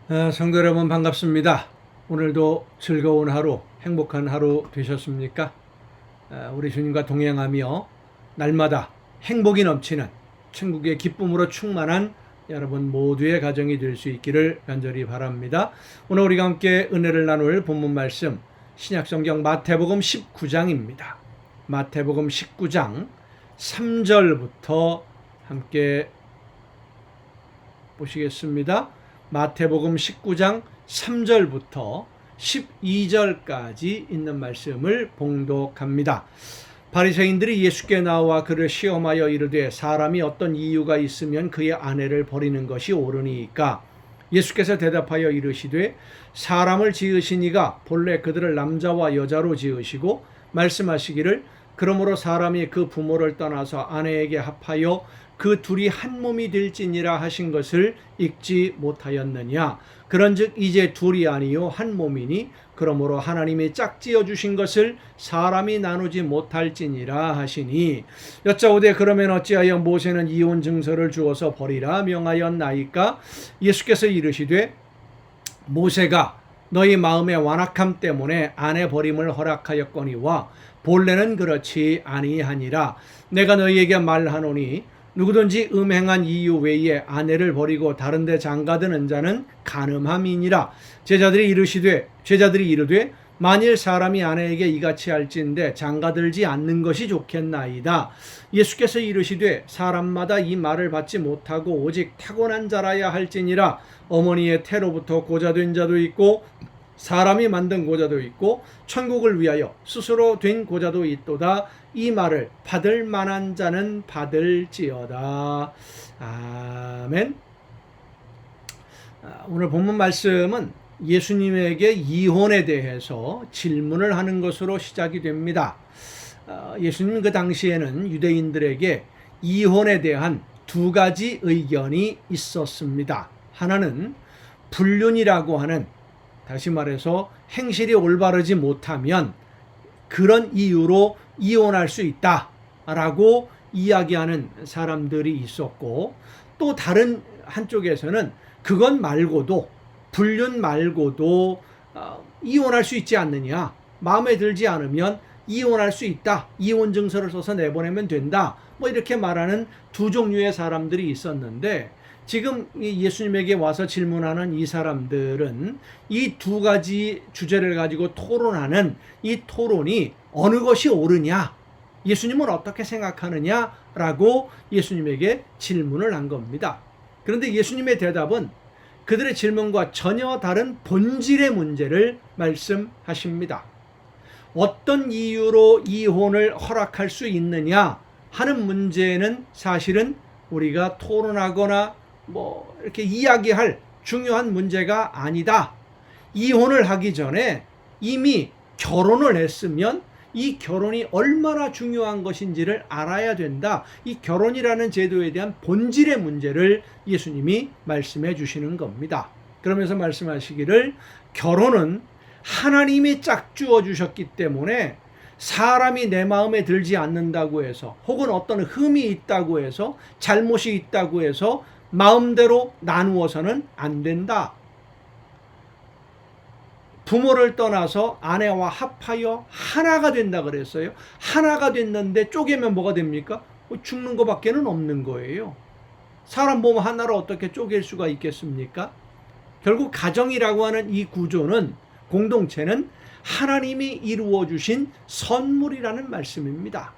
성도 여러분 반갑습니다. 오늘도 즐거운 하루, 행복한 하루 되셨습니까? 우리 주님과 동행하며 날마다 행복이 넘치는 천국의 기쁨으로 충만한 여러분 모두의 가정이 될 수 있기를 간절히 바랍니다. 오늘 우리가 함께 은혜를 나눌 본문 말씀 신약성경 마태복음 19장입니다. 마태복음 19장 3절부터 함께 보시겠습니다. 마태복음 19장 3절부터 12절까지 있는 말씀을 봉독합니다. 바리새인들이 예수께 나와 그를 시험하여 이르되 사람이 어떤 이유가 있으면 그의 아내를 버리는 것이 옳으니까? 예수께서 대답하여 이르시되 사람을 지으신 이가 본래 그들을 남자와 여자로 지으시고 말씀하시기를 그러므로 사람이 그 부모를 떠나서 아내에게 합하여 그 둘이 한 몸이 될지니라 하신 것을 읽지 못하였느냐? 그런즉 이제 둘이 아니요 한 몸이니 그러므로 하나님이 짝지어 주신 것을 사람이 나누지 못할지니라 하시니 여짜오되 그러면 어찌하여 모세는 이혼 증서를 주어서 버리라 명하였나이까? 예수께서 이르시되 모세가 너희 마음의 완악함 때문에 아내 버림을 허락하였거니와 본래는 그렇지 아니하니라. 내가 너희에게 말하노니 누구든지 음행한 이유 외에 아내를 버리고 다른 데 장가드는 자는 간음함이니라. 제자들이 이르되 만일 사람이 아내에게 이같이 할진대 장가들지 않는 것이 좋겠나이다. 예수께서 이르시되 사람마다 이 말을 받지 못하고 오직 타고난 자라야 할지니라. 어머니의 태로부터 고자된 자도 있고 사람이 만든 고자도 있고 천국을 위하여 스스로 된 고자도 있도다. 이 말을 받을 만한 자는 받을지어다. 아멘. 오늘 본문 말씀은 예수님에게 이혼에 대해서 질문을 하는 것으로 시작이 됩니다. 예수님은 그 당시에는 유대인들에게 이혼에 대한 두 가지 의견이 있었습니다. 하나는 불륜이라고 하는, 다시 말해서 행실이 올바르지 못하면 그런 이유로 이혼할 수 있다라고 이야기하는 사람들이 있었고, 또 다른 한쪽에서는 그건 말고도, 불륜 말고도 이혼할 수 있지 않느냐, 마음에 들지 않으면 이혼할 수 있다, 이혼 증서를 써서 내보내면 된다, 뭐 이렇게 말하는 두 종류의 사람들이 있었는데, 지금 예수님에게 와서 질문하는 이 사람들은 이 두 가지 주제를 가지고 토론하는 이 토론이 어느 것이 옳으냐, 예수님은 어떻게 생각하느냐라고 예수님에게 질문을 한 겁니다. 그런데 예수님의 대답은 그들의 질문과 전혀 다른 본질의 문제를 말씀하십니다. 어떤 이유로 이혼을 허락할 수 있느냐 하는 문제는 사실은 우리가 토론하거나 뭐 이렇게 이야기할 중요한 문제가 아니다. 이혼을 하기 전에 이미 결혼을 했으면 이 결혼이 얼마나 중요한 것인지를 알아야 된다. 이 결혼이라는 제도에 대한 본질의 문제를 예수님이 말씀해 주시는 겁니다. 그러면서 말씀하시기를 결혼은 하나님이 짝주어 주셨기 때문에 사람이 내 마음에 들지 않는다고 해서, 혹은 어떤 흠이 있다고 해서, 잘못이 있다고 해서 마음대로 나누어서는 안 된다. 부모를 떠나서 아내와 합하여 하나가 된다 그랬어요. 하나가 됐는데 쪼개면 뭐가 됩니까? 죽는 것밖에는 없는 거예요. 사람 몸 하나로 어떻게 쪼갤 수가 있겠습니까? 결국 가정이라고 하는 이 구조는, 공동체는 하나님이 이루어 주신 선물이라는 말씀입니다.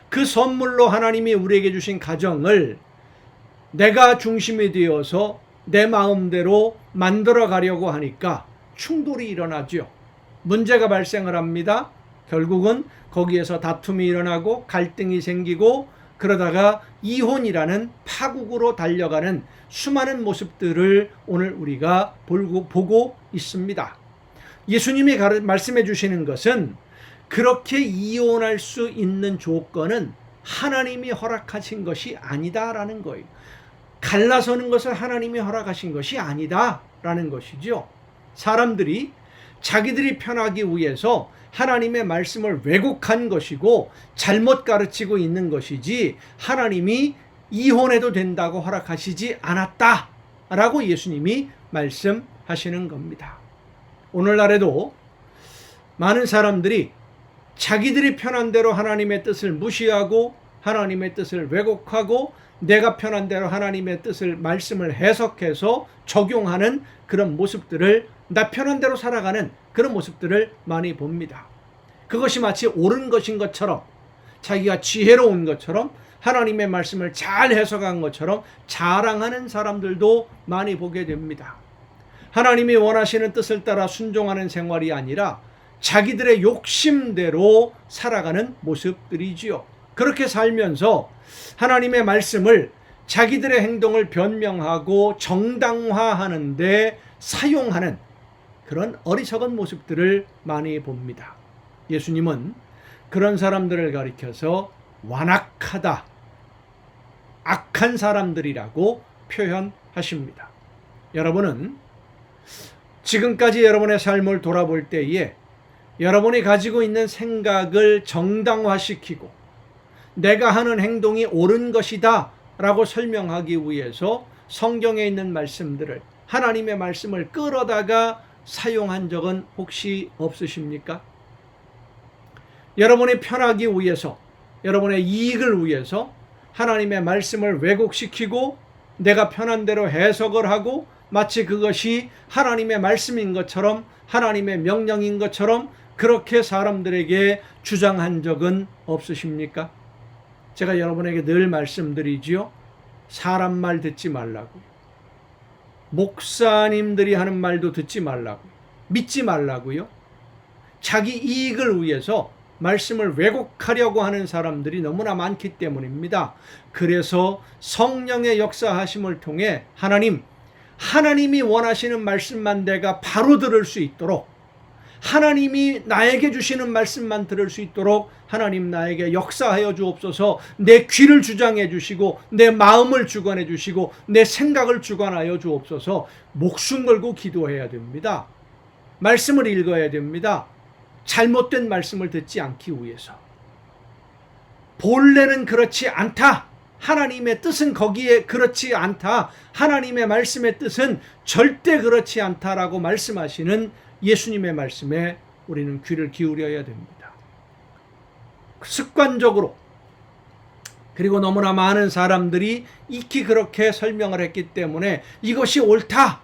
그 선물로 하나님이 우리에게 주신 가정을 내가 중심이 되어서 내 마음대로 만들어 가려고 하니까 충돌이 일어나죠. 문제가 발생을 합니다. 결국은 거기에서 다툼이 일어나고 갈등이 생기고, 그러다가 이혼이라는 파국으로 달려가는 수많은 모습들을 오늘 우리가 보고 있습니다. 예수님이 말씀해 주시는 것은 그렇게 이혼할 수 있는 조건은 하나님이 허락하신 것이 아니다라는 거예요. 갈라서는 것을 하나님이 허락하신 것이 아니다라는 것이죠. 사람들이 자기들이 편하기 위해서 하나님의 말씀을 왜곡한 것이고 잘못 가르치고 있는 것이지, 하나님이 이혼해도 된다고 허락하시지 않았다. 라고 예수님이 말씀하시는 겁니다. 오늘날에도 많은 사람들이 자기들이 편한 대로 하나님의 뜻을 무시하고 하나님의 뜻을 왜곡하고 내가 편한 대로 하나님의 뜻을 말씀을 해석해서 적용하는 그런 모습들을, 나 편한 대로 살아가는 그런 모습들을 많이 봅니다. 그것이 마치 옳은 것인 것처럼, 자기가 지혜로운 것처럼, 하나님의 말씀을 잘 해석한 것처럼 자랑하는 사람들도 많이 보게 됩니다. 하나님이 원하시는 뜻을 따라 순종하는 생활이 아니라 자기들의 욕심대로 살아가는 모습들이지요. 그렇게 살면서 하나님의 말씀을 자기들의 행동을 변명하고 정당화하는 데 사용하는 그런 어리석은 모습들을 많이 봅니다. 예수님은 그런 사람들을 가리켜서 완악하다, 악한 사람들이라고 표현하십니다. 여러분은 지금까지 여러분의 삶을 돌아볼 때에 여러분이 가지고 있는 생각을 정당화시키고 내가 하는 행동이 옳은 것이다 라고 설명하기 위해서 성경에 있는 말씀들을, 하나님의 말씀을 끌어다가 사용한 적은 혹시 없으십니까? 여러분이 편하기 위해서, 여러분의 이익을 위해서 하나님의 말씀을 왜곡시키고 내가 편한 대로 해석을 하고 마치 그것이 하나님의 말씀인 것처럼, 하나님의 명령인 것처럼 그렇게 사람들에게 주장한 적은 없으십니까? 제가 여러분에게 늘 말씀드리지요. 사람 말 듣지 말라고요. 목사님들이 하는 말도 듣지 말라고요. 믿지 말라고요. 자기 이익을 위해서 말씀을 왜곡하려고 하는 사람들이 너무나 많기 때문입니다. 그래서 성령의 역사하심을 통해 하나님이 원하시는 말씀만 내가 바로 들을 수 있도록, 하나님이 나에게 주시는 말씀만 들을 수 있도록 하나님 나에게 역사하여 주옵소서. 내 귀를 주장해 주시고 내 마음을 주관해 주시고 내 생각을 주관하여 주옵소서. 목숨 걸고 기도해야 됩니다. 말씀을 읽어야 됩니다. 잘못된 말씀을 듣지 않기 위해서. 본래는 그렇지 않다. 하나님의 뜻은 거기에 그렇지 않다. 하나님의 말씀의 뜻은 절대 그렇지 않다라고 말씀하시는 예수님의 말씀에 우리는 귀를 기울여야 됩니다. 습관적으로, 그리고 너무나 많은 사람들이 익히 그렇게 설명을 했기 때문에 이것이 옳다,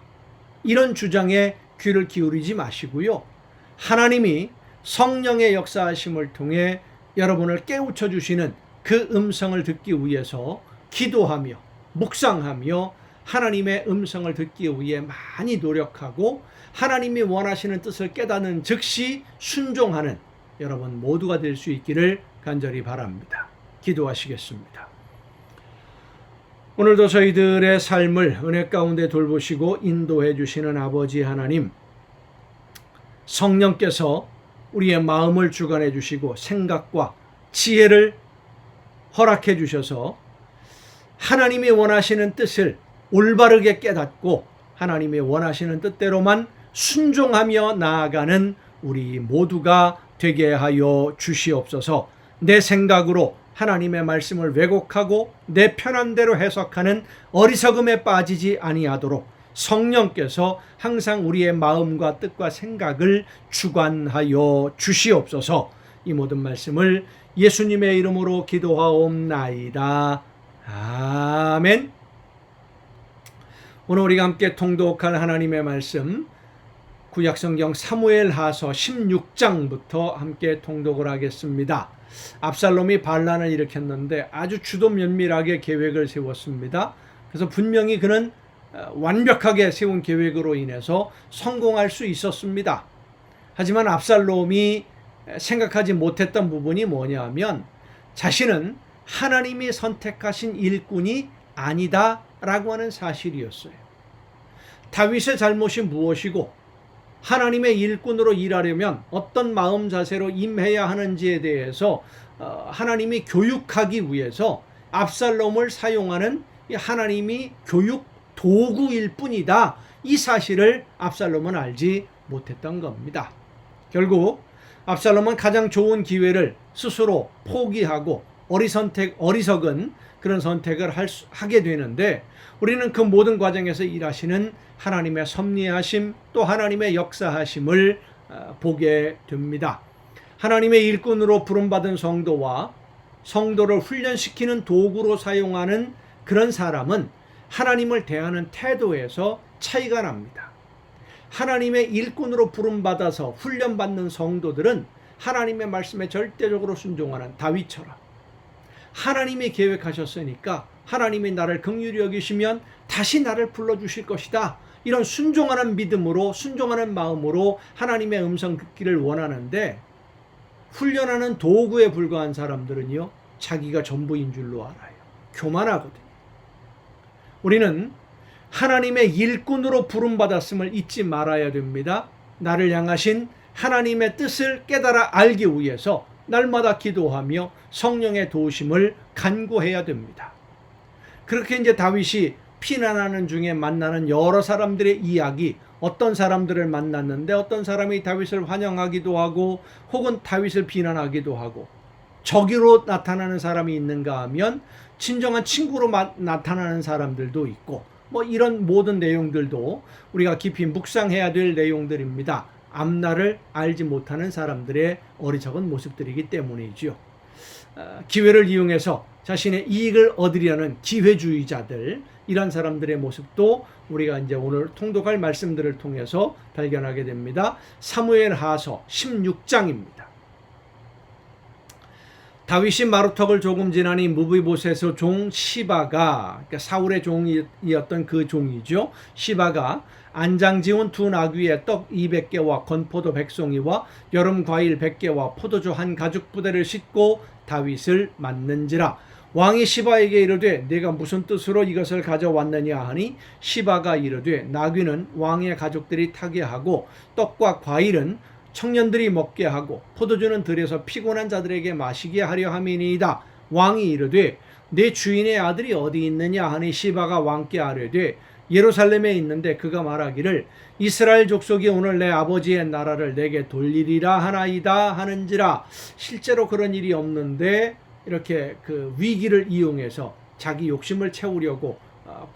이런 주장에 귀를 기울이지 마시고요. 하나님이 성령의 역사하심을 통해 여러분을 깨우쳐 주시는 그 음성을 듣기 위해서 기도하며 묵상하며 하나님의 음성을 듣기 위해 많이 노력하고 하나님이 원하시는 뜻을 깨닫는 즉시 순종하는 여러분 모두가 될 수 있기를 간절히 바랍니다. 기도하시겠습니다. 오늘도 저희들의 삶을 은혜 가운데 돌보시고 인도해 주시는 아버지 하나님, 성령께서 우리의 마음을 주관해 주시고 생각과 지혜를 허락해 주셔서 하나님이 원하시는 뜻을 올바르게 깨닫고 하나님이 원하시는 뜻대로만 순종하며 나아가는 우리 모두가 되게 하여 주시옵소서. 내 생각으로 하나님의 말씀을 왜곡하고 내 편한 대로 해석하는 어리석음에 빠지지 아니하도록 성령께서 항상 우리의 마음과 뜻과 생각을 주관하여 주시옵소서. 이 모든 말씀을 예수님의 이름으로 기도하옵나이다. 아멘. 오늘 우리가 함께 통독할 하나님의 말씀, 구약성경 사무엘하서 16장부터 함께 통독을 하겠습니다. 압살롬이 반란을 일으켰는데 아주 주도 면밀하게 계획을 세웠습니다. 그래서 분명히 그는 완벽하게 세운 계획으로 인해서 성공할 수 있었습니다. 하지만 압살롬이 생각하지 못했던 부분이 뭐냐면 자신은 하나님이 선택하신 일꾼이 아니다라고 하는 사실이었어요. 다윗의 잘못이 무엇이고 하나님의 일꾼으로 일하려면 어떤 마음 자세로 임해야 하는지에 대해서 하나님이 교육하기 위해서 압살롬을 사용하는 하나님이 교육 도구일 뿐이다. 이 사실을 압살롬은 알지 못했던 겁니다. 결국 압살롬은 가장 좋은 기회를 스스로 포기하고 어리석은 그런 선택을 하게 되는데, 우리는 그 모든 과정에서 일하시는 하나님의 섭리하심, 또 하나님의 역사하심을 보게 됩니다. 하나님의 일꾼으로 부름받은 성도를 훈련시키는 도구로 사용하는 그런 사람은 하나님을 대하는 태도에서 차이가 납니다. 하나님의 일꾼으로 부름받아서 훈련받는 성도들은 하나님의 말씀에 절대적으로 순종하는 다윗처럼, 하나님이 계획하셨으니까 하나님이 나를 긍휼히 여기시면 다시 나를 불러주실 것이다, 이런 순종하는 믿음으로, 순종하는 마음으로 하나님의 음성 듣기를 원하는데, 훈련하는 도구에 불과한 사람들은요, 자기가 전부인 줄로 알아요. 교만하거든요. 우리는 하나님의 일꾼으로 부름받았음을 잊지 말아야 됩니다. 나를 향하신 하나님의 뜻을 깨달아 알기 위해서 날마다 기도하며 성령의 도우심을 간구해야 됩니다. 그렇게 이제 다윗이 피난하는 중에 만나는 여러 사람들의 이야기, 어떤 사람들을 만났는데 어떤 사람이 다윗을 환영하기도 하고 혹은 다윗을 비난하기도 하고, 적으로 나타나는 사람이 있는가 하면 진정한 친구로 나타나는 사람들도 있고, 이런 모든 내용들도 우리가 깊이 묵상해야 될 내용들입니다. 앞날을 알지 못하는 사람들의 어리석은 모습들이기 때문이지요. 기회를 이용해서 자신의 이익을 얻으려는 기회주의자들, 이런 사람들의 모습도 우리가 이제 오늘 통독할 말씀들을 통해서 발견하게 됩니다. 사무엘하서 16장입니다. 다윗이 마루턱을 조금 지나니 무비보셋의 종 시바가, 그러니까 사울의 종이었던 그 종이죠, 시바가 안장지운 두 나귀의 떡 200개와 건포도 100송이와 여름 과일 100개와 포도주 한 가죽 부대를 싣고 다윗을 맞는지라. 왕이 시바에게 이르되 네가 무슨 뜻으로 이것을 가져왔느냐 하니, 시바가 이르되 나귀는 왕의 가족들이 타게 하고 떡과 과일은 청년들이 먹게 하고 포도주는 들여서 피곤한 자들에게 마시게 하려 함이니이다. 왕이 이르되 내 주인의 아들이 어디 있느냐 하니, 시바가 왕께 아뢰되 예루살렘에 있는데 그가 말하기를 이스라엘 족속이 오늘 내 아버지의 나라를 내게 돌리리라 하나이다 하는지라. 실제로 그런 일이 없는데 이렇게 그 위기를 이용해서 자기 욕심을 채우려고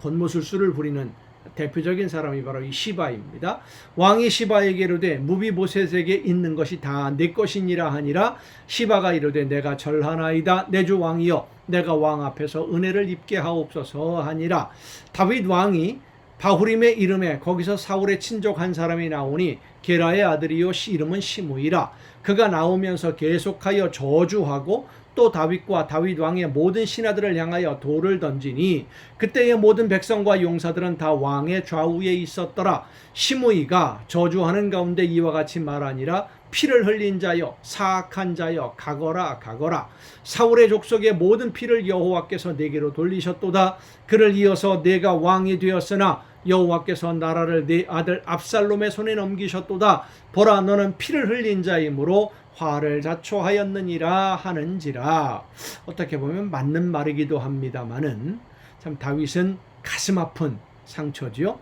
권모술수를 부리는 대표적인 사람이 바로 이 시바입니다. 왕이 시바에게 이르되 무비보셋에게 있는 것이 다 내 것이니라 하니라. 시바가 이르되 내가 절하나이다. 내 주 왕이여, 내가 왕 앞에서 은혜를 입게 하옵소서 하니라. 다윗 왕이 바후림의 이름에 거기서 사울의 친족 한 사람이 나오니 게라의 아들이요 이름은 시므이라. 그가 나오면서 계속하여 저주하고 또 다윗과 다윗 왕의 모든 신하들을 향하여 돌을 던지니, 그때의 모든 백성과 용사들은 다 왕의 좌우에 있었더라. 시므이가 저주하는 가운데 이와 같이 말하니라. 피를 흘린 자여, 사악한 자여, 가거라 가거라. 사울의 족속의 모든 피를 여호와께서 내게로 돌리셨도다. 그를 이어서 내가 왕이 되었으나 여호와께서 나라를 내 아들 압살롬의 손에 넘기셨도다. 보라, 너는 피를 흘린 자이므로 화를 자초하였느니라 하는지라. 어떻게 보면 맞는 말이기도 합니다마는 참 다윗은 가슴 아픈 상처지요.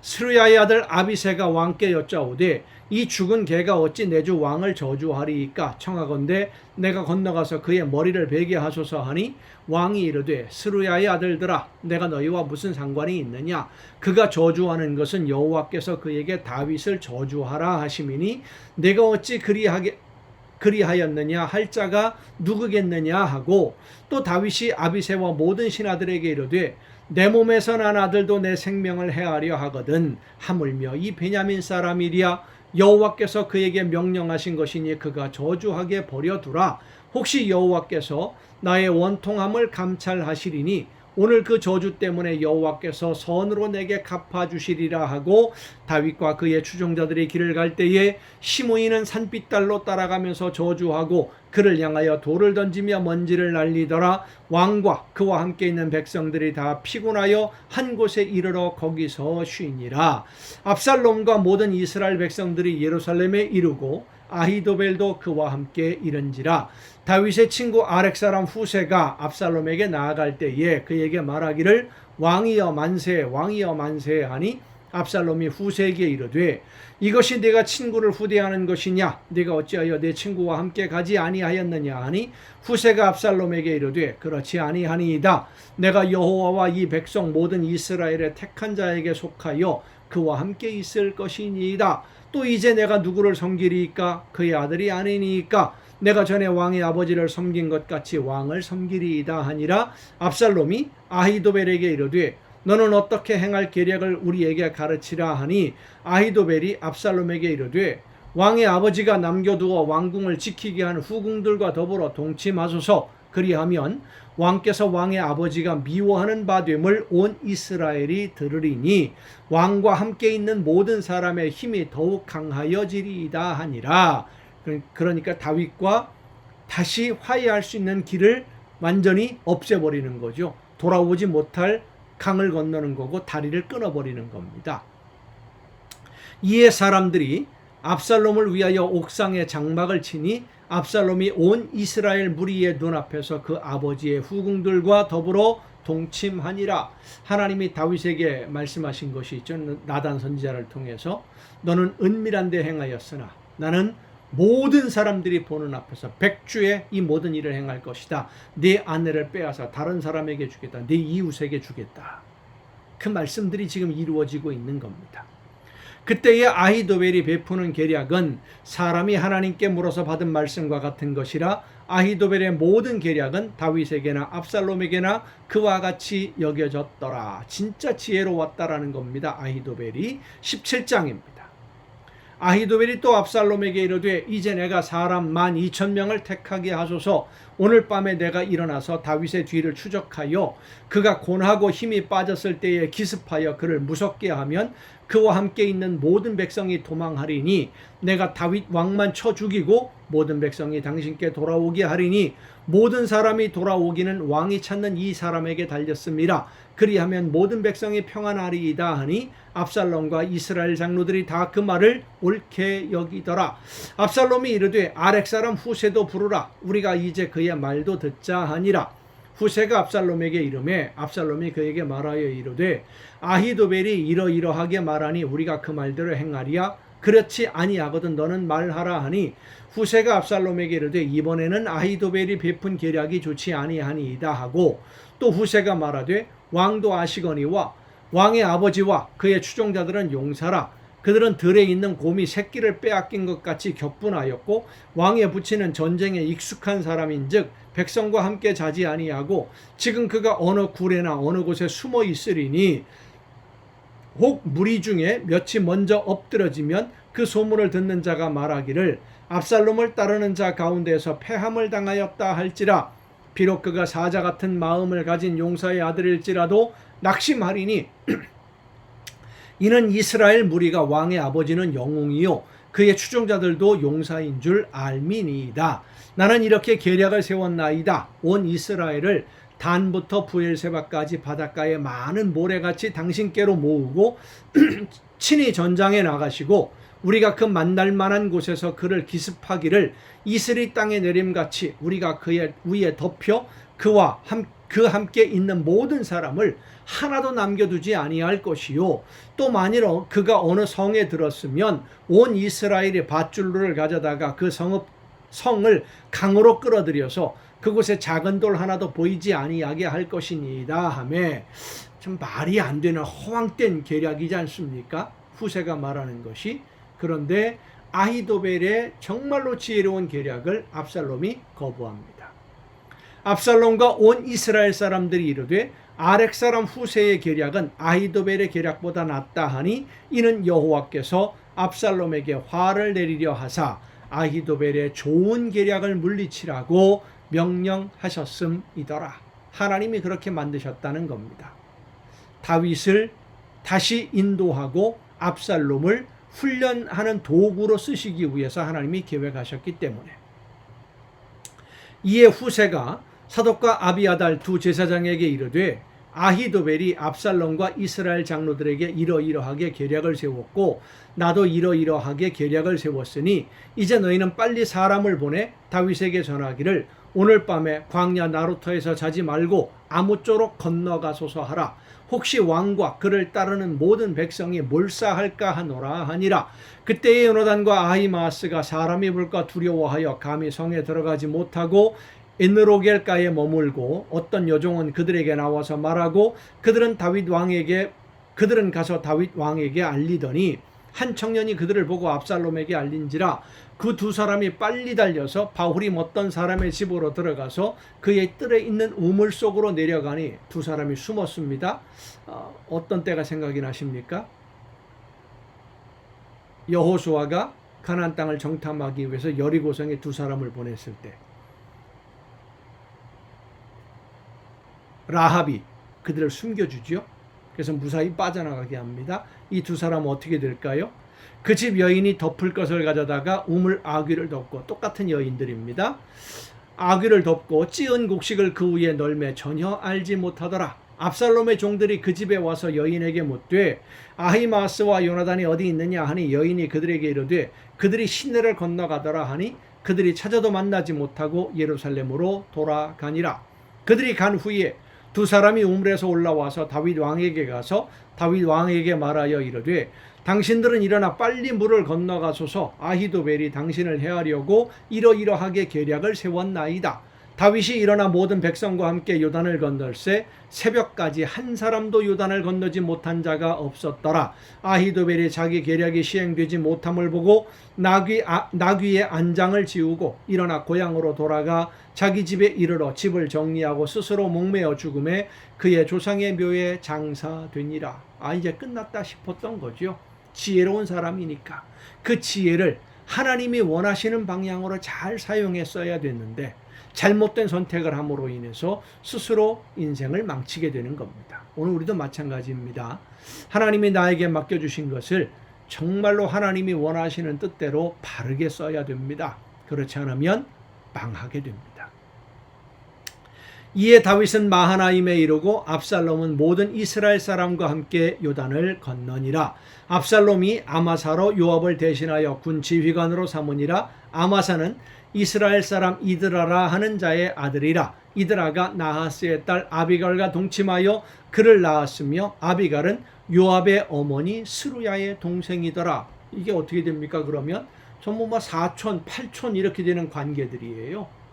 스루야의 아들 아비새가 왕께 여짜오되 이 죽은 개가 어찌 내 주 왕을 저주하리이까? 청하건대 내가 건너가서 그의 머리를 베게 하소서 하니, 왕이 이르되 스루야의 아들들아, 내가 너희와 무슨 상관이 있느냐? 그가 저주하는 것은 여호와께서 그에게 다윗을 저주하라 하심이니 내가 어찌 그리하였느냐 할 자가 누구겠느냐 하고, 또 다윗이 아비새와 모든 신하들에게 이르되 내 몸에서 난 아들도 내 생명을 해하려 하거든 하물며 이 베냐민 사람이랴. 여호와께서 그에게 명령하신 것이니 그가 저주하게 버려두라. 혹시 여호와께서 나의 원통함을 감찰하시리니 오늘 그 저주 때문에 여호와께서 선으로 내게 갚아주시리라 하고, 다윗과 그의 추종자들이 길을 갈 때에 시므이는 산빛달로 따라가면서 저주하고 그를 향하여 돌을 던지며 먼지를 날리더라. 왕과 그와 함께 있는 백성들이 다 피곤하여 한 곳에 이르러 거기서 쉬니라. 압살롬과 모든 이스라엘 백성들이 예루살렘에 이르고 아히도벨도 그와 함께 이른지라. 다윗의 친구 아렉 사람 후세가 압살롬에게 나아갈 때에 그에게 말하기를 왕이여 만세, 왕이여 만세 하니, 압살롬이 후세에게 이르되 이것이 네가 친구를 후대하는 것이냐 네가 어찌하여 내 친구와 함께 가지 아니하였느냐 하니 후세가 압살롬에게 이르되 그렇지 아니하니이다. 내가 여호와와 이 백성 모든 이스라엘의 택한 자에게 속하여 그와 함께 있을 것이니이다. 또 이제 내가 누구를 섬기리이까 그의 아들이 아니니이까 내가 전에 왕의 아버지를 섬긴 것 같이 왕을 섬기리이다 하니라. 압살롬이 아히도벨에게 이르되 너는 어떻게 행할 계략을 우리에게 가르치라 하니 아히도벨이 압살롬에게 이르되 왕의 아버지가 남겨두어 왕궁을 지키게 한 후궁들과 더불어 동침하소서. 그리하면 왕께서 왕의 아버지가 미워하는 바 됨을 온 이스라엘이 들으리니 왕과 함께 있는 모든 사람의 힘이 더욱 강하여지리이다 하니라. 그러니까 다윗과 다시 화해할 수 있는 길을 완전히 없애버리는 거죠. 돌아오지 못할 강을 건너는 거고 다리를 끊어버리는 겁니다. 이에 사람들이 압살롬을 위하여 옥상에 장막을 치니 압살롬이 온 이스라엘 무리의 눈앞에서 그 아버지의 후궁들과 더불어 동침하니라. 하나님이 다윗에게 말씀하신 것이 있죠. 나단 선지자를 통해서 너는 은밀한 데 행하였으나 나는 모든 사람들이 보는 앞에서 백주에 이 모든 일을 행할 것이다. 네 아내를 빼앗아 다른 사람에게 주겠다. 네 이웃에게 주겠다. 그 말씀들이 지금 이루어지고 있는 겁니다. 그때의 아히도벨이 베푸는 계략은 사람이 하나님께 물어서 받은 말씀과 같은 것이라 아히도벨의 모든 계략은 다윗에게나 압살롬에게나 그와 같이 여겨졌더라. 진짜 지혜로웠다라는 겁니다. 아히도벨이 17장입니다. 아히도벨이 또 압살롬에게 이르되 이제 내가 사람 12,000명을 택하게 하소서. 오늘 밤에 내가 일어나서 다윗의 뒤를 추적하여 그가 곤하고 힘이 빠졌을 때에 기습하여 그를 무섭게 하면 그와 함께 있는 모든 백성이 도망하리니 내가 다윗 왕만 쳐 죽이고 모든 백성이 당신께 돌아오게 하리니 모든 사람이 돌아오기는 왕이 찾는 이 사람에게 달렸습니다. 그리하면 모든 백성이 평안하리이다 하니 압살롬과 이스라엘 장로들이 다 그 말을 옳게 여기더라. 압살롬이 이르되 아렉 사람 후세도 부르라. 우리가 이제 그의 말도 듣자 하니라. 후세가 압살롬에게 이르매 압살롬이 그에게 말하여 이르되 아히도벨이 이러이러하게 말하니 우리가 그 말대로 행하리야. 그렇지 아니하거든 너는 말하라 하니 후세가 압살롬에게 이르되 이번에는 아히도벨이 베푼 계략이 좋지 아니하니이다 하고 또 후세가 말하되 왕도 아시거니와 왕의 아버지와 그의 추종자들은 용사라. 그들은 들에 있는 곰이 새끼를 빼앗긴 것 같이 격분하였고 왕의 부친은 전쟁에 익숙한 사람인즉 백성과 함께 자지 아니하고 지금 그가 어느 굴에나 어느 곳에 숨어 있으리니 혹 무리 중에 몇이 먼저 엎드러지면 그 소문을 듣는 자가 말하기를 압살롬을 따르는 자 가운데서 패함을 당하였다 할지라. 비록 그가 사자 같은 마음을 가진 용사의 아들일지라도 낙심하리니 이는 이스라엘 무리가 왕의 아버지는 영웅이요 그의 추종자들도 용사인 줄 알미니이다. 나는 이렇게 계략을 세웠나이다. 온 이스라엘을 단부터 부엘세바까지 바닷가에 많은 모래같이 당신께로 모으고 친히 전장에 나가시고 우리가 그 만날 만한 곳에서 그를 기습하기를 이슬이 땅에 내림같이 우리가 그의 위에 덮여 그와 함께 있는 모든 사람을 하나도 남겨두지 아니할 것이요 또 만일 그가 어느 성에 들었으면 온 이스라엘이 밧줄로를 가져다가 그 성을 강으로 끌어들여서 그곳에 작은 돌 하나도 보이지 아니하게 할 것이니이다 하매 좀 말이 안 되는 허황된 계략이지 않습니까? 후세가 말하는 것이. 그런데 아히도벨의 정말로 지혜로운 계략을 압살롬이 거부합니다. 압살롬과 온 이스라엘 사람들이 이르되 아렉 사람 후세의 계략은 아히도벨의 계략보다 낫다 하니 이는 여호와께서 압살롬에게 화를 내리려 하사 아히도벨의 좋은 계략을 물리치라고 명령하셨음이더라. 하나님이 그렇게 만드셨다는 겁니다. 다윗을 다시 인도하고 압살롬을 훈련하는 도구로 쓰시기 위해서 하나님이 계획하셨기 때문에. 이에 후세가 사독과 아비아달 두 제사장에게 이르되 아히도벨이 압살롬과 이스라엘 장로들에게 이러이러하게 계략을 세웠고 나도 이러이러하게 계략을 세웠으니 이제 너희는 빨리 사람을 보내 다윗에게 전하기를 오늘 밤에 광야 나루터에서 자지 말고 아무쪼록 건너가소서 하라. 혹시 왕과 그를 따르는 모든 백성이 몰사할까 하노라 하니라. 그때에 요나단과 아히마아스가 사람이 볼까 두려워하여 감히 성에 들어가지 못하고 엔르로겔가에 머물고 어떤 여종은 그들에게 나와서 말하고 그들은 가서 다윗 왕에게 알리더니 한 청년이 그들을 보고 압살롬에게 알린지라. 그 두 사람이 빨리 달려서 바후림 어떤 사람의 집으로 들어가서 그의 뜰에 있는 우물 속으로 내려가니 두 사람이 숨었습니다. 어떤 때가 생각이 나십니까? 여호수아가 가나안 땅을 정탐하기 위해서 여리고성에 두 사람을 보냈을 때 라합이 그들을 숨겨주죠. 그래서 무사히 빠져나가게 합니다. 이 두 사람은 어떻게 될까요? 그 집 여인이 덮을 것을 가져다가 우물 아귀를 덮고, 똑같은 여인들입니다. 아귀를 덮고 찌은 곡식을 그 위에 널매 전혀 알지 못하더라. 압살롬의 종들이 그 집에 와서 여인에게 묻되 아히마스와 요나단이 어디 있느냐 하니 여인이 그들에게 이르되 그들이 시내를 건너가더라 하니 그들이 찾아도 만나지 못하고 예루살렘으로 돌아가니라. 그들이 간 후에 두 사람이 우물에서 올라와서 다윗 왕에게 가서 다윗 왕에게 말하여 이르되 당신들은 일어나 빨리 물을 건너가소서. 아히도벨이 당신을 해하려고 이러이러하게 계략을 세웠나이다. 다윗이 일어나 모든 백성과 함께 요단을 건널세 새벽까지 한 사람도 요단을 건너지 못한 자가 없었더라. 아히도벨이 자기 계략이 시행되지 못함을 보고 나귀의 안장을 지우고 일어나 고향으로 돌아가 자기 집에 이르러 집을 정리하고 스스로 목매어 죽음에 그의 조상의 묘에 장사되니라. 이제 끝났다 싶었던 거죠. 지혜로운 사람이니까 그 지혜를 하나님이 원하시는 방향으로 잘 사용했어야 됐는데 잘못된 선택을 함으로 인해서 스스로 인생을 망치게 되는 겁니다. 오늘 우리도 마찬가지입니다. 하나님이 나에게 맡겨주신 것을 정말로 하나님이 원하시는 뜻대로 바르게 써야 됩니다. 그렇지 않으면 망하게 됩니다. 이에 다윗은 마하나임에 이르고 압살롬은 모든 이스라엘 사람과 함께 요단을 건너니라. 압살롬이 아마사로 요압을 대신하여 군 지휘관으로 삼으니라. 아마사는 이스라엘 사람 이드라라 하는 자의 아들이라. 이드라가 나하스의 딸 아비갈과 동침하여 그를 낳았으며 아비갈은 요압의 어머니 스루야의 동생이더라. 이게 어떻게 됩니까? 그러면 전부 사촌, 팔촌 이렇게 되는 관계들이에요.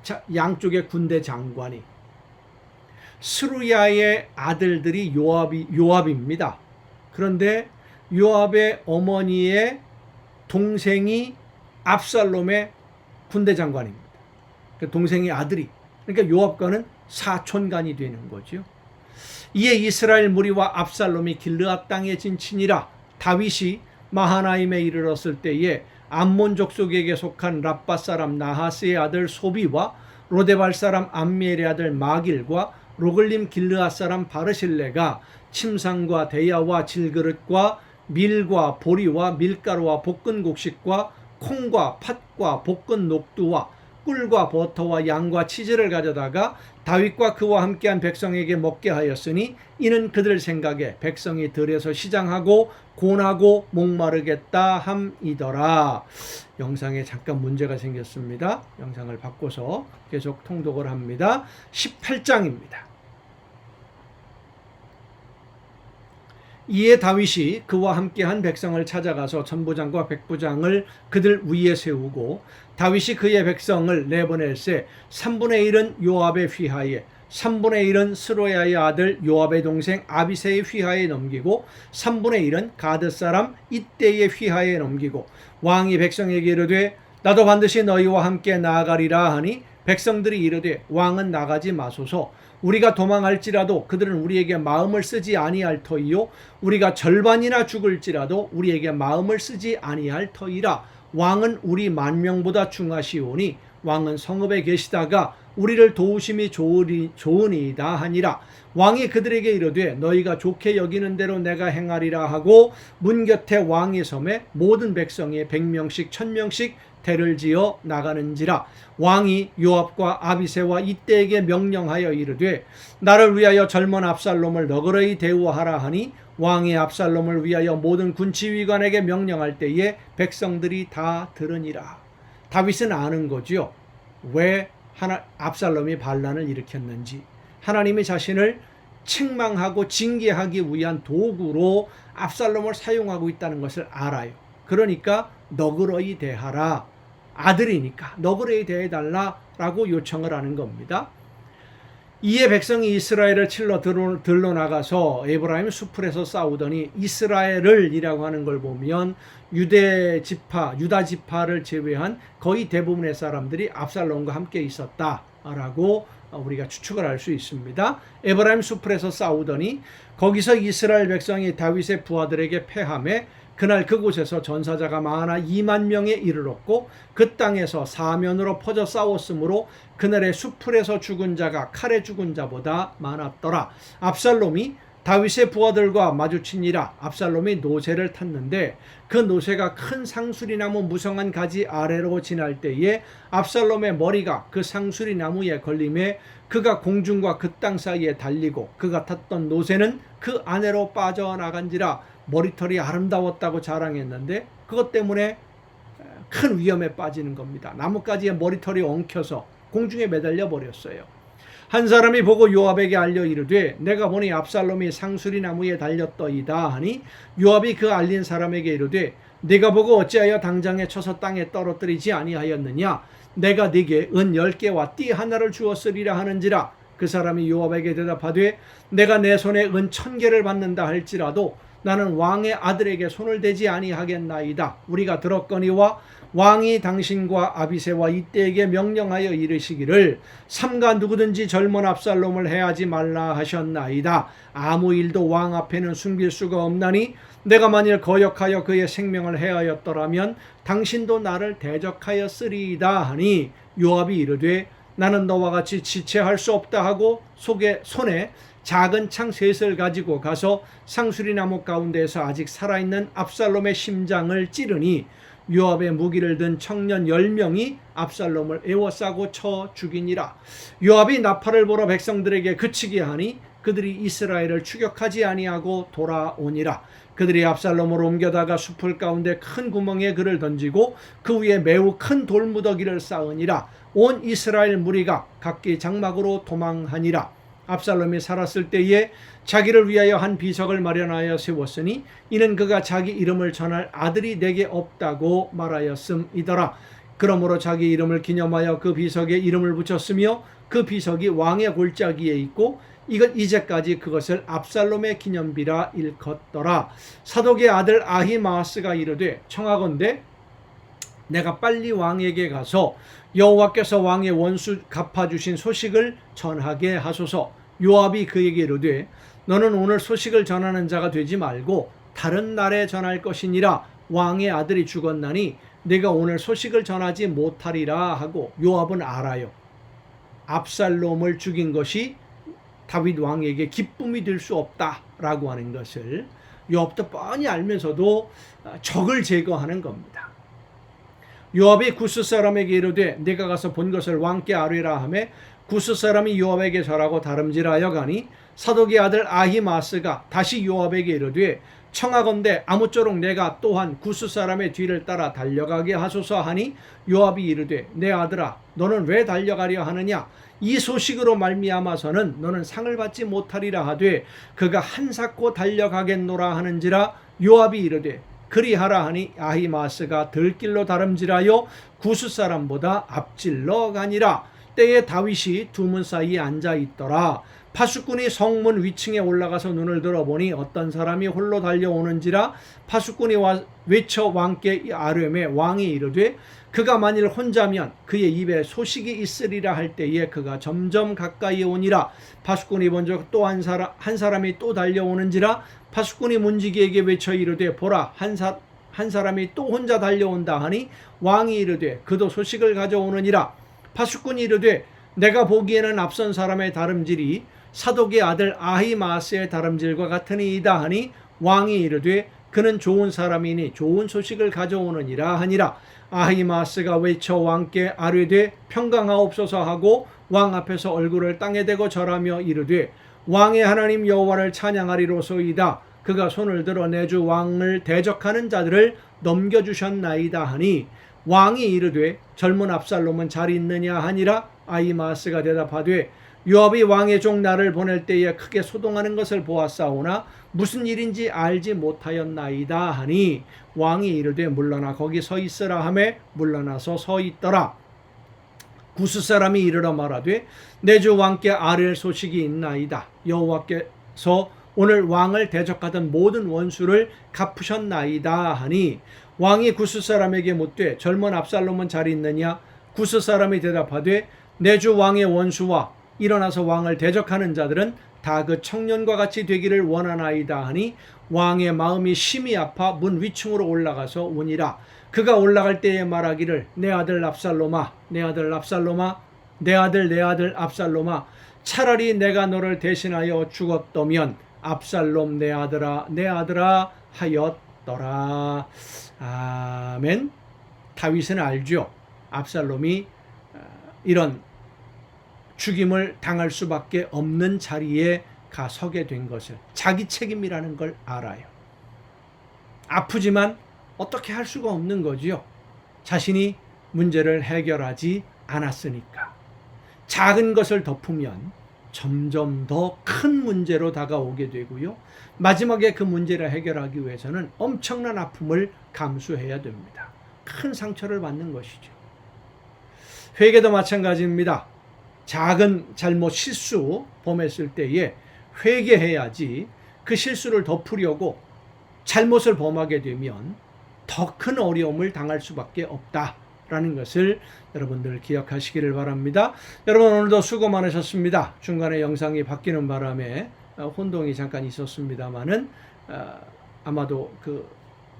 자, 양쪽의 군대 장관이. 스루야의 아들들이 요압입니다. 그런데 요압의 어머니의 동생이 압살롬의 군대 장관입니다. 동생의 아들이. 그러니까 요압과는 사촌간이 되는 거죠. 이에 이스라엘 무리와 압살롬이 길르앗 땅에 진치니라. 다윗이 마하나임에 이르렀을 때에 암몬 족속에게 속한 랍바 사람 나하스의 아들 소비와 로데발 사람 암미엘의 아들 마길과 로글림 길르앗 사람 바르실레가 침상과 대야와 질그릇과 밀과 보리와 밀가루와 볶은 곡식과 콩과 팥과 볶은 녹두와 꿀과 버터와 양과 치즈를 가져다가 다윗과 그와 함께한 백성에게 먹게 하였으니 이는 그들 생각에 백성이 들에서 시장하고 곤하고 목마르겠다 함이더라. 영상에 잠깐 문제가 생겼습니다. 영상을 바꿔서 계속 통독을 합니다. 18장입니다. 이에 다윗이 그와 함께한 백성을 찾아가서 천부장과 백부장을 그들 위에 세우고 다윗이 그의 백성을 내보낼세 3분의 1은 요압의 휘하에 3분의 1은 스로야의 아들 요압의 동생 아비새의 휘하에 넘기고 3분의 1은 가드 사람 이때의 휘하에 넘기고 왕이 백성에게 이르되 나도 반드시 너희와 함께 나아가리라 하니 백성들이 이르되 왕은 나가지 마소서. 우리가 도망할지라도 그들은 우리에게 마음을 쓰지 아니할 터이요 우리가 절반이나 죽을지라도 우리에게 마음을 쓰지 아니할 터이라. 왕은 우리 만명보다 중하시오니 왕은 성읍에 계시다가 우리를 도우심이 좋으니이다 하니라. 왕이 그들에게 이르되 너희가 좋게 여기는 대로 내가 행하리라 하고 문 곁에 왕이 섬에 모든 백성이 100명씩 1000명씩 대를 지어 나가는지라. 왕이 요압과 아비새와 이때에게 명령하여 이르되 나를 위하여 젊은 압살롬을 너그러이 대우하라 하니 왕이 압살롬을 위하여 모든 군지휘관에게 명령할 때에 백성들이 다 들으니라. 다윗은 아는 거죠. 왜 압살롬이 반란을 일으켰는지. 하나님이 자신을 책망하고 징계하기 위한 도구로 압살롬을 사용하고 있다는 것을 알아요. 그러니까 너그러이 대하라. 아들이니까 너그러이 대해달라라고 요청을 하는 겁니다. 이에 백성이 이스라엘을 칠러 들러나가서 에브라임 수풀에서 싸우더니 이스라엘을 이라고 하는 걸 보면 유다 지파를 제외한 거의 대부분의 사람들이 압살롬과 함께 있었다라고 우리가 추측을 할 수 있습니다. 에브라임 수풀에서 싸우더니 거기서 이스라엘 백성이 다윗의 부하들에게 패하매 그날 그곳에서 전사자가 많아 2만 명에 이르렀고 그 땅에서 사면으로 퍼져 싸웠으므로 그날의 수풀에서 죽은 자가 칼에 죽은 자보다 많았더라. 압살롬이 다윗의 부하들과 마주치니라. 압살롬이 노새를 탔는데 그 노새가 큰 상수리나무 무성한 가지 아래로 지날 때에 압살롬의 머리가 그 상수리나무에 걸림에 그가 공중과 그 땅 사이에 달리고 그가 탔던 노새는 그 안으로 빠져나간지라. 머리털이 아름다웠다고 자랑했는데 그것 때문에 큰 위험에 빠지는 겁니다. 나뭇가지에 머리털이 엉켜서 공중에 매달려 버렸어요. 한 사람이 보고 요압에게 알려 이르되 내가 보니 압살롬이 상수리 나무에 달렸더이다 하니 요압이 그 알린 사람에게 이르되 네가 보고 어찌하여 당장에 쳐서 땅에 떨어뜨리지 아니하였느냐. 내가 네게 은 10개와 띠 하나를 주었으리라 하는지라. 그 사람이 요압에게 대답하되 내가 내 손에 은 1000개를 받는다 할지라도 나는 왕의 아들에게 손을 대지 아니하겠나이다. 우리가 들었거니와 왕이 당신과 아비새와 이때에게 명령하여 이르시기를 삼가 누구든지 젊은 압살롬을 해하지 말라 하셨나이다. 아무 일도 왕 앞에는 숨길 수가 없나니 내가 만일 거역하여 그의 생명을 해하였더라면 당신도 나를 대적하였으리이다 하니 요압이 이르되 나는 너와 같이 지체할 수 없다 하고 손에 작은 창 셋을 가지고 가서 상수리 나무 가운데에서 아직 살아있는 압살롬의 심장을 찌르니 요압의 무기를 든 청년 10명이 압살롬을 에워싸고 쳐 죽이니라. 요압이 나팔을 불어 백성들에게 그치게 하니 그들이 이스라엘을 추격하지 아니하고 돌아오니라. 그들이 압살롬을 옮겨다가 숲을 가운데 큰 구멍에 그를 던지고 그 위에 매우 큰 돌무더기를 쌓으니라. 온 이스라엘 무리가 각기 장막으로 도망하니라. 압살롬이 살았을 때에 자기를 위하여 한 비석을 마련하여 세웠으니 이는 그가 자기 이름을 전할 아들이 내게 없다고 말하였음이더라. 그러므로 자기 이름을 기념하여 그 비석에 이름을 붙였으며 그 비석이 왕의 골짜기에 있고 이제까지 그것을 압살롬의 기념비라 일컫더라. 사독의 아들 아히마아스가 이르되 청하건대 내가 빨리 왕에게 가서 여호와께서 왕의 원수 갚아주신 소식을 전하게 하소서. 요압이 그에게 이르되 너는 오늘 소식을 전하는 자가 되지 말고 다른 날에 전할 것이니라. 왕의 아들이 죽었나니 내가 오늘 소식을 전하지 못하리라 하고 요압은 알아요. 압살롬을 죽인 것이 다윗 왕에게 기쁨이 될 수 없다라고 하는 것을 요압도 뻔히 알면서도 적을 제거하는 겁니다. 요압이 구스 사람에게 이르되 내가 가서 본 것을 왕께 아뢰라 하매 구스 사람이 요압에게 절하고 다름질하여 가니 사독의 아들 아히마스가 다시 요압에게 이르되 청하건대 아무쪼록 내가 또한 구스 사람의 뒤를 따라 달려가게 하소서 하니 요압이 이르되 내 아들아 너는 왜 달려가려 하느냐. 이 소식으로 말미암아서는 너는 상을 받지 못하리라 하되 그가 한사코 달려가겠노라 하는지라. 요압이 이르되 그리하라 하니 아히마스가 들길로 다름질하여 구스 사람보다 앞질러 가니라. 때에 다윗이 두 문 사이에 앉아 있더라. 파수꾼이 성문 위층에 올라가서 눈을 들어보니 어떤 사람이 홀로 달려오는지라. 파수꾼이 외쳐 왕께 아뢰매 왕이 이르되 그가 만일 혼자면 그의 입에 소식이 있으리라 할 때에 그가 점점 가까이 오니라. 파수꾼이 먼저 또 한 사람이 또 달려오는지라. 파수꾼이 문지기에게 외쳐 이르되 보라 한 사람이 또 혼자 달려온다 하니 왕이 이르되 그도 소식을 가져오느니라. 파수꾼이 이르되 내가 보기에는 앞선 사람의 다름질이 사독의 아들 아히마스의 다름질과 같으니이다 하니 왕이 이르되 그는 좋은 사람이니 좋은 소식을 가져오느니라 하니라. 아히마스가 외쳐 왕께 아뢰되 평강하옵소서 하고 왕 앞에서 얼굴을 땅에 대고 절하며 이르되 왕의 하나님 여호와를 찬양하리로소이다. 그가 손을 들어 내 주 왕을 대적하는 자들을 넘겨주셨나이다 하니 왕이 이르되 젊은 압살롬은 잘 있느냐 하니라. 아히마스가 대답하되 요압이 왕의 종 나를 보낼 때에 크게 소동하는 것을 보았사오나 무슨 일인지 알지 못하였나이다 하니 왕이 이르되 물러나 거기 서 있으라 하매 물러나서 서 있더라. 구스 사람이 이르러 말하되 내 주 왕께 아뢰 소식이 있나이다. 여호와께서 오늘 왕을 대적하던 모든 원수를 갚으셨나이다 하니 왕이 구스 사람에게 묻되 젊은 압살롬은 잘 있느냐? 구스 사람이 대답하되 내 주 왕의 원수와 일어나서 왕을 대적하는 자들은 다 그 청년과 같이 되기를 원하나이다 하니 왕의 마음이 심히 아파 문 위층으로 올라가서 오니라. 그가 올라갈 때에 말하기를 내 아들 압살롬아 내 아들 압살롬아 내 아들 압살롬아 차라리 내가 너를 대신하여 죽었더면 압살롬 내 아들아 하였더라. 아멘. 다윗은 알죠. 압살롬이 이런 죽임을 당할 수밖에 없는 자리에 가 서게 된 것을, 자기 책임이라는 걸 알아요. 아프지만 어떻게 할 수가 없는 거지요. 자신이 문제를 해결하지 않았으니까. 작은 것을 덮으면 점점 더 큰 문제로 다가오게 되고요. 마지막에 그 문제를 해결하기 위해서는 엄청난 아픔을 감수해야 됩니다. 큰 상처를 받는 것이죠. 회개도 마찬가지입니다. 작은 잘못 실수 범했을 때에 회개해야지 그 실수를 덮으려고 잘못을 범하게 되면 더 큰 어려움을 당할 수밖에 없다라는 것을 여러분들 기억하시기를 바랍니다. 여러분 오늘도 수고 많으셨습니다. 중간에 영상이 바뀌는 바람에 혼동이 잠깐 있었습니다만은 아마도 그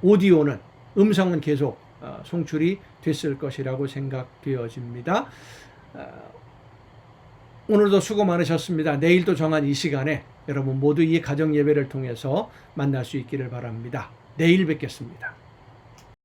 오디오는 음성은 계속 송출이 됐을 것이라고 생각되어집니다. 오늘도 수고 많으셨습니다. 내일도 정한 이 시간에 여러분 모두 이 가정 예배를 통해서 만날 수 있기를 바랍니다. 내일 뵙겠습니다.